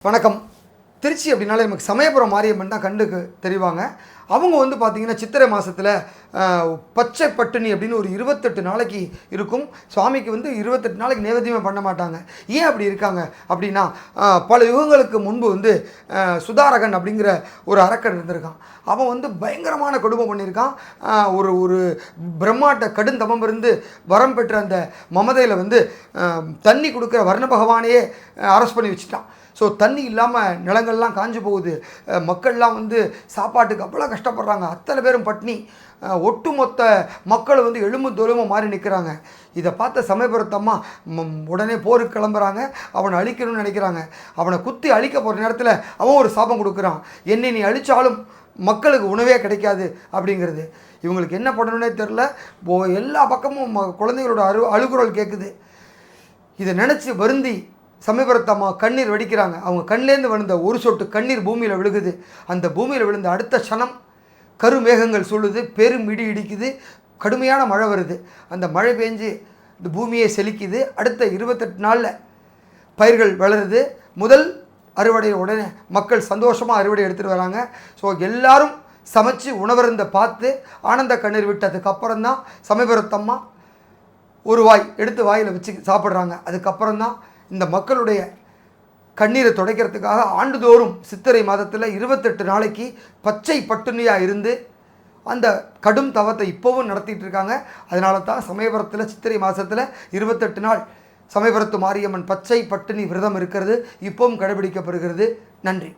வணக்கம். திருச்சி அப்படின்னாலே நமக்கு சமயபுரம் மாரியம்மன் தான் கண்ணுக்கு தெரிவாங்க. அவங்க வந்து பார்த்திங்கன்னா சித்திரை மாதத்தில் பச்சை பட்டினி அப்படின்னு ஒரு 28 நாளைக்கு இருக்கும். சுவாமிக்கு வந்து 28 நாளைக்கு நைவேத்தியமே பண்ண மாட்டாங்க. ஏன் அப்படி இருக்காங்க அப்படின்னா, பல யுகங்களுக்கு முன்பு வந்து சுதாரகன் அப்படிங்கிற ஒரு அரக்கன் இருந்திருக்கான். அவன் வந்து பயங்கரமான கொடுமை பண்ணியிருக்கான். ஒரு பிரம்மாட்ட கடுந்தமம் இருந்து வரம் பெற்ற அந்த மமதையில் வந்து தண்ணி கொடுக்குற வர்ண பகவானையே அரஸ்ட் பண்ணி வச்சுட்டான். ஸோ தண்ணி இல்லாமல் நிலங்கள்லாம் காஞ்சு போகுது. மக்கள்லாம் வந்து சாப்பாட்டுக்கு அவ்வளோ கஷ்டப்படுறாங்க. அத்தனை பேரும் பட்னி. ஒட்டுமொத்த மக்கள் வந்து எலும்பு தோலுமாக மாறி நிற்கிறாங்க. இதை பார்த்த சமயபுரத்தம்மா உடனே போருக்கு கிளம்புறாங்க. அவனை அழிக்கணும்னு நினைக்கிறாங்க. அவனை குத்தி அழிக்க போகிற நேரத்தில் அவன் ஒரு சாபம் கொடுக்குறான். என்னை நீ அழித்தாலும் மக்களுக்கு உணவே கிடைக்காது அப்படிங்கிறது. இவங்களுக்கு என்ன பண்ணணுன்னே தெரில. எல்லா பக்கமும் குழந்தைகளோட அழுகுரல் கேட்குது. இதை நினச்சி வருந்தி சமயபுரத்தம்மா கண்ணீர் வடிக்கிறாங்க. அவங்க கண்லேருந்து விழுந்த ஒரு சொட்டு கண்ணீர் பூமியில் விழுகுது. அந்த பூமியில் விழுந்த அடுத்த க்ஷணம் கருமேகங்கள் சொல்லுது, பெரும் இடி இடிக்குது, கடுமையான மழை வருது. அந்த மழை பெஞ்சு இந்த பூமியை செழிக்குது. அடுத்த 28 நாளில் பயிர்கள் வளருது. முதல் அறுவடை உடனே மக்கள் சந்தோஷமாக அறுவடை எடுத்துகிட்டு வராங்க. ஸோ எல்லாரும் சமைச்சு உணவருந்த பார்த்து ஆனந்த கண்ணீர் விட்டதுக்கப்புறம் தான் சமயபுரத்தம்மா ஒரு வாய் எடுத்து வாயில் வச்சு சாப்பிட்றாங்க. அதுக்கப்புறம் தான் இந்த மக்களுடைய கண்ணீரை துடைக்கிறதுக்காக ஆண்டுதோறும் சித்திரை மாதத்தில் 28 நாளைக்கு பச்சை பட்டினியாக இருந்து அந்த கடும் தவத்தை இப்போவும் நடத்திட்டு இருக்காங்க. அதனால தான் சமயபுரத்தில் சித்திரை மாதத்தில் 28 நாள் சமயபுரத்து மாரியம்மன் பச்சை பட்டினி விரதம் இருக்கிறது இப்போவும் கடைபிடிக்கப்படுகிறது. நன்றி.